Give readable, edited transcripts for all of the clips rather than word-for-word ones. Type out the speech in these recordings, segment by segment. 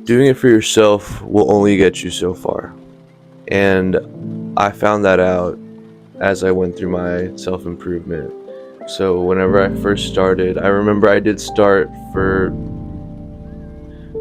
doing it for yourself will only get you so far. And I found that out as I went through my self improvement. So, whenever I first started, I remember I did start for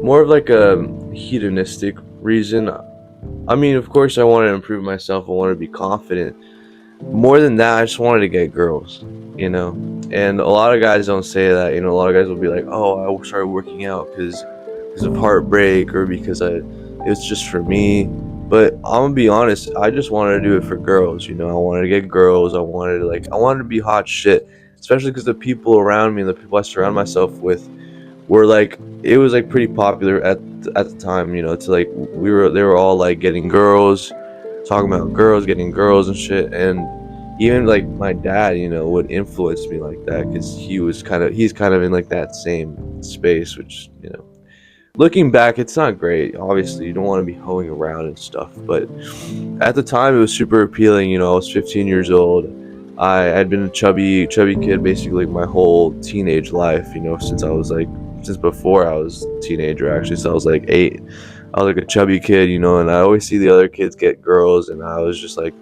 more of like a hedonistic reason. I mean, of course, I wanted to improve myself, I wanted to be confident. More than that, I just wanted to get girls, you know? And a lot of guys don't say that, a lot of guys will be like, oh, I started working out because of heartbreak or because it's just for me. But I'm gonna be honest, I just wanted to do it for girls, I wanted to get girls, I wanted to be hot shit, especially because the people around me and the people I surround myself with were like, it was like pretty popular at the time, to like they were all like getting girls, talking about girls, getting girls and shit. And even like my dad, would influence me like that because he's kind of in like that same space, which, looking back, it's not great. Obviously, you don't want to be hoeing around and stuff, but at the time, it was super appealing. I was 15 years old. I had been a chubby kid basically my whole teenage life. Since before I was a teenager actually. So I was like 8. I was like a chubby kid, and I always see the other kids get girls, and I was just like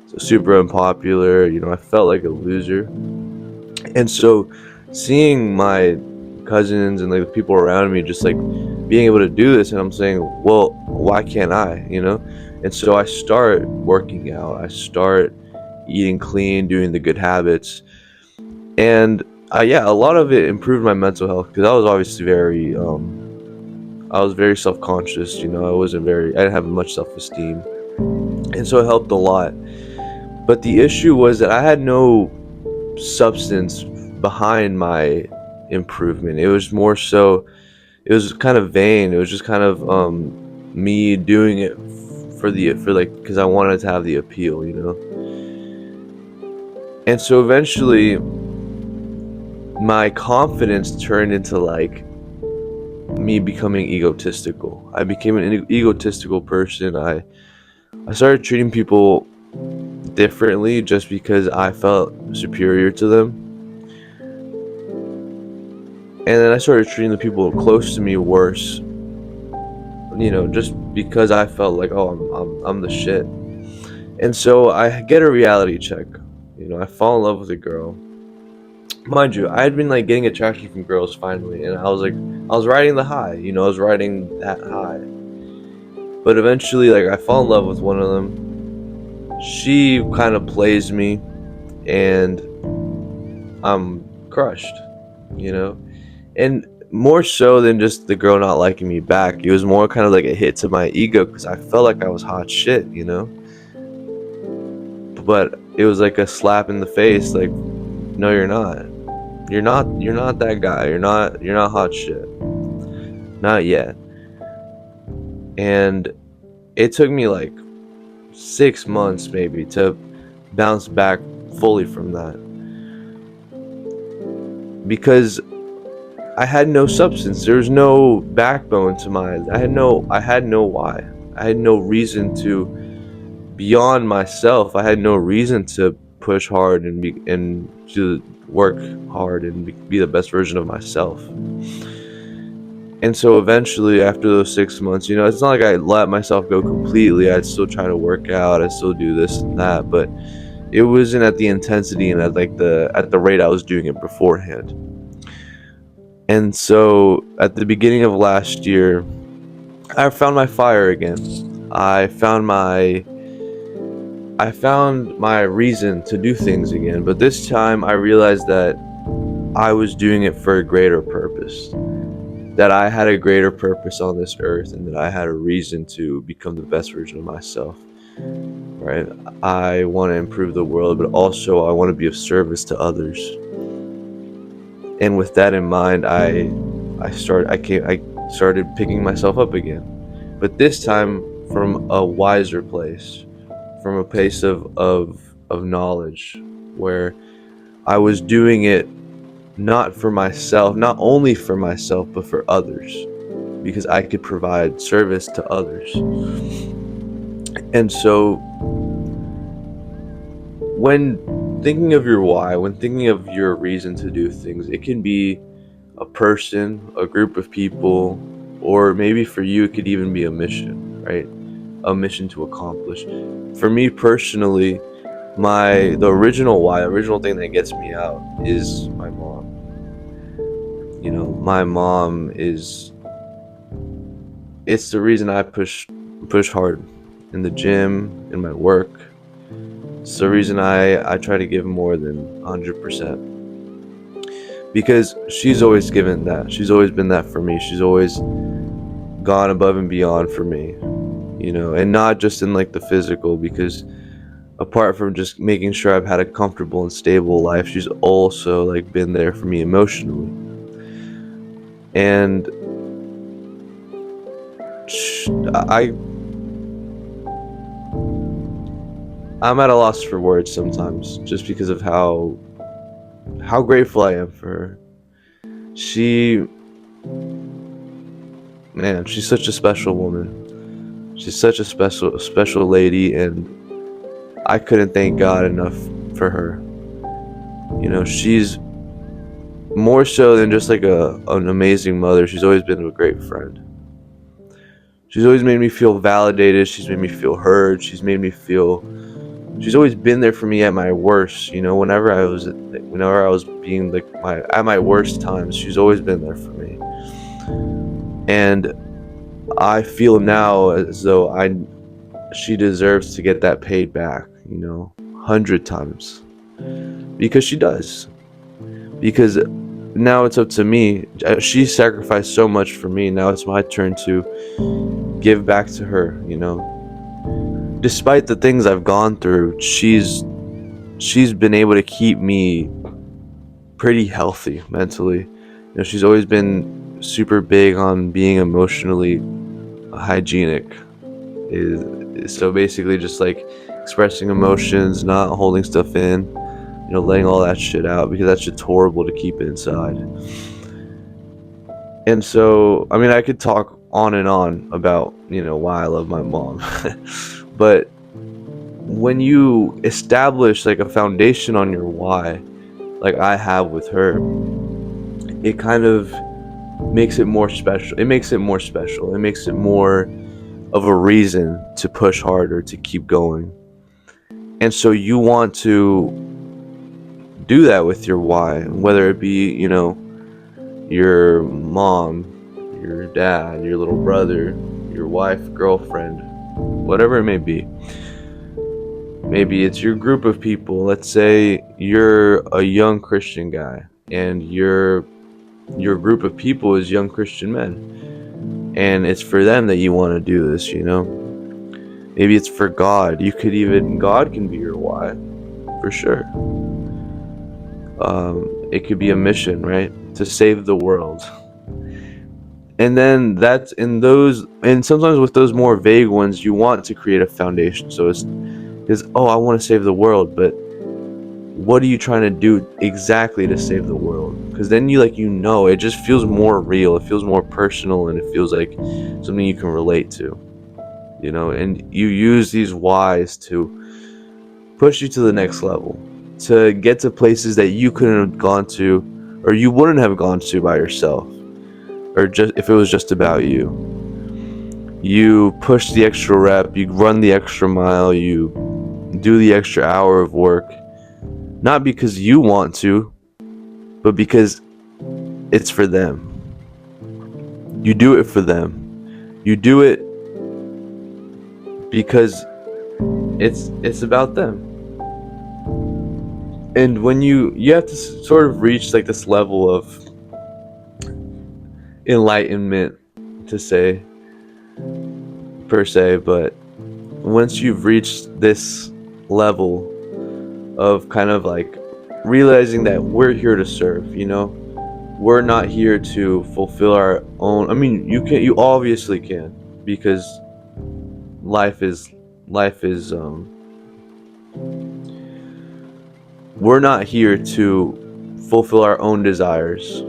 so super unpopular. I felt like a loser, and so seeing my cousins and like the people around me just like being able to do this, and I'm saying, well, why can't I, and so I start working out, I start eating clean, doing the good habits. And yeah, a lot of it improved my mental health because I was obviously I was very self-conscious. I didn't have much self-esteem, and so it helped a lot. But the issue was that I had no substance behind my improvement. It was more so, it was kind of vain. It was just kind of me doing it for like, because I wanted to have the appeal, and so eventually my confidence turned into like me becoming egotistical. I became an egotistical person. I started treating people differently just because I felt superior to them. And then I started treating the people close to me worse, just because I felt like, oh, I'm the shit. And so I get a reality check. I fall in love with a girl. Mind you, I had been like getting attraction from girls finally, and I was riding the high, I was riding that high. But eventually, like, I fall in love with one of them. She kind of plays me, and I'm crushed, you know? And more so than just the girl not liking me back, it was more kind of like a hit to my ego because I felt like I was hot shit, But it was like a slap in the face, like, no, you're not. You're not that guy. You're not hot shit. Not yet. And it took me like 6 months maybe to bounce back fully from that because I had no substance. There was no backbone to I had no why. I had no reason to beyond myself. I had no reason to push hard and to work hard and be the best version of myself. And so eventually, after those 6 months, it's not like I let myself go completely. I'd still try to work out. I still do this and that, but it wasn't at the intensity and at the rate I was doing it beforehand. And so at the beginning of last year, I found my fire again. I found my reason to do things again, but this time I realized that I was doing it for a greater purpose. That I had a greater purpose on this earth and that I had a reason to become the best version of myself. Right? I want to improve the world, but also I want to be of service to others. And with that in mind, I started picking myself up again. But this time from a wiser place, from a place of knowledge, where I was doing it not for myself, not only for myself, but for others, because I could provide service to others. And so, when thinking of your why, when thinking of your reason to do things, it can be a person, a group of people, or maybe for you it could even be a mission, right? A mission to accomplish. For me personally, the original thing that gets me out is my mom. My mom is it's the reason I push hard in the gym, in my work. It's the reason I try to give more than 100%, because she's always given that. She's always been that for me. She's always gone above and beyond for me, and not just in like the physical, because apart from just making sure I've had a comfortable and stable life, she's also like been there for me emotionally. And I'm at a loss for words sometimes, just because of how grateful I am for her. She Man, she's such a special woman. She's such a special lady, and I couldn't thank God enough for her. She's more so than just like an amazing mother. She's always been a great friend. She's always made me feel validated. She's made me feel heard. She's always been there for me at my worst. Whenever I was being like at my worst times, she's always been there for me. And I feel now as though she deserves to get that paid back, 100 times, because she does. Because now it's up to me. She sacrificed so much for me. Now it's my turn to give back to her. Despite the things I've gone through, she's been able to keep me pretty healthy mentally. She's always been super big on being emotionally hygienic. So basically just like expressing emotions, not holding stuff in, letting all that shit out, because that shit's horrible to keep inside. And so, I mean, I could talk on and on about, why I love my mom. But when you establish like a foundation on your why, like I have with her, it kind of makes it more special. It makes it more of a reason to push harder, to keep going. And so you want to do that with your why, whether it be, your mom, your dad, your little brother, your wife, girlfriend, whatever it may be. Maybe it's your group of people. Let's say you're a young Christian guy and your group of people is young Christian men, and it's for them that you want to do this. Maybe it's for God. God can be your why, for sure. It could be a mission, right? To save the world. And then and sometimes with those more vague ones, you want to create a foundation. So it's because, I want to save the world, but what are you trying to do exactly to save the world? Because then it just feels more real, it feels more personal, and it feels like something you can relate to, and you use these whys to push you to the next level, to get to places that you couldn't have gone to, or you wouldn't have gone to by yourself, or just if it was just about you. You push the extra rep, you run the extra mile, you do the extra hour of work, not because you want to, but because it's for them. You do it for them. You do it because it's about them. And when you have to sort of reach like this level of enlightenment, to say, per se, but once you've reached this level of kind of like realizing that we're here to serve, we're not here to fulfill our own. I mean, you obviously can, because life is we're not here to fulfill our own desires.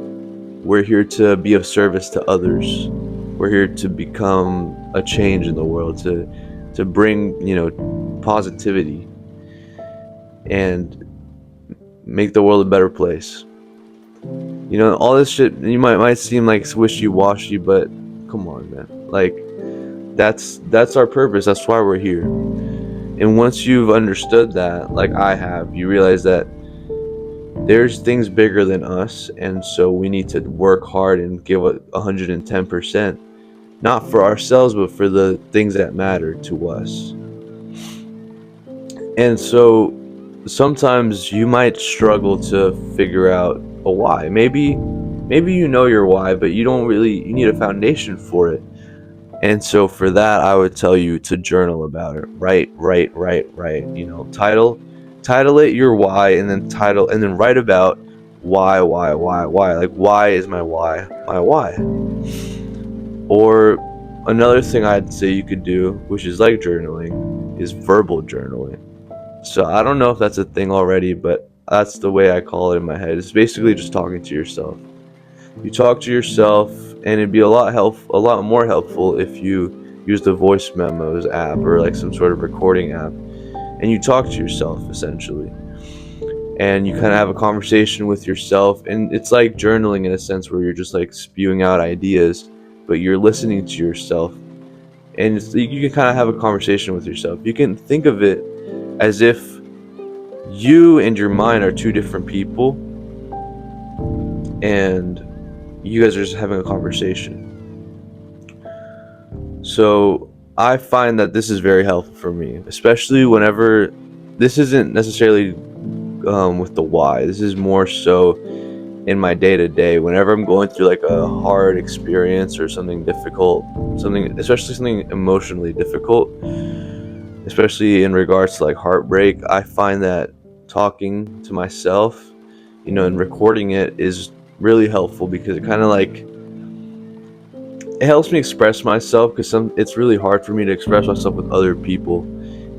We're here to be of service to others. We're here to become a change in the world, to bring, positivity and make the world a better place. All this shit, you might seem like wishy-washy, but come on, man. Like, that's our purpose. That's why we're here. And once you've understood that, like I have, you realize that there's things bigger than us, and so we need to work hard and give 110%, not for ourselves, but for the things that matter to us. And so sometimes you might struggle to figure out a why. Maybe you know your why, but you need a foundation for it. And so for that, I would tell you to journal about it. Write. Title it your why, and then write about why. Like, why is my why my why? Or another thing I'd say you could do, which is like journaling, is verbal journaling. So I don't know if that's a thing already, but that's the way I call it in my head. It's basically just talking to yourself. You talk to yourself, and it'd be a lot more helpful if you use the voice memos app or like some sort of recording app, and you talk to yourself essentially, and you kind of have a conversation with yourself. And it's like journaling in a sense, where you're just like spewing out ideas, but you're listening to yourself, and you can kind of have a conversation with yourself. You can think of it as if you and your mind are two different people, and you guys are just having a conversation. So I find that this is very helpful for me, especially whenever this isn't necessarily with the why. This is more so in my day to day. Whenever I'm going through like a hard experience or something difficult, especially something emotionally difficult, especially in regards to like heartbreak, I find that talking to myself, and recording it is really helpful, because it kind of like, it helps me express myself, because it's really hard for me to express myself with other people.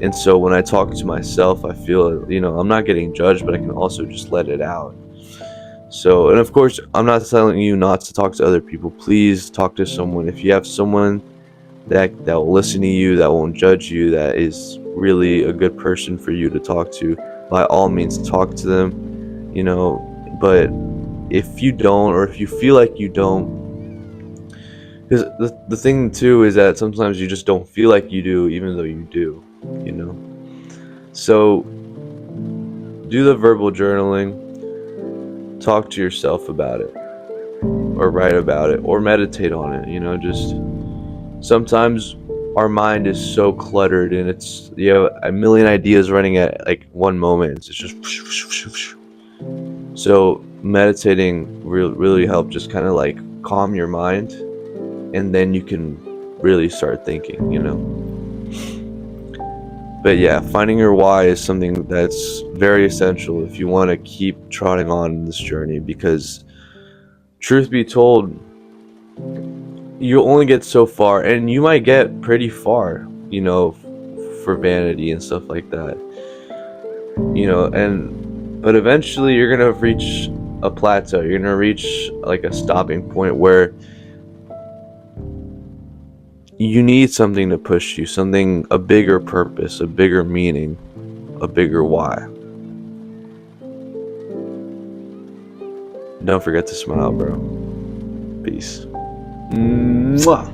And so when I talk to myself, I feel, I'm not getting judged, but I can also just let it out. So, and of course, I'm not telling you not to talk to other people. Please talk to someone. If you have someone that will listen to you, that won't judge you, that is really a good person for you to talk to, by all means talk to them. But if you don't, or if you feel like you don't, because the thing too is that sometimes you just don't feel like you do, even though you do. So do the verbal journaling, talk to yourself about it, or write about it, or meditate on it. Just sometimes our mind is so cluttered, and it's, a million ideas running at like one moment. It's just so meditating really help just kind of like calm your mind, and then you can really start thinking. But yeah, finding your why is something that's very essential if you want to keep trotting on this journey, because truth be told, you only get so far, and you might get pretty far, for vanity and stuff like that. But eventually you're gonna reach a plateau. You're gonna reach like a stopping point where you need something to push you, a bigger purpose, a bigger meaning, a bigger why. Don't forget to smile, bro. Peace. Mwah.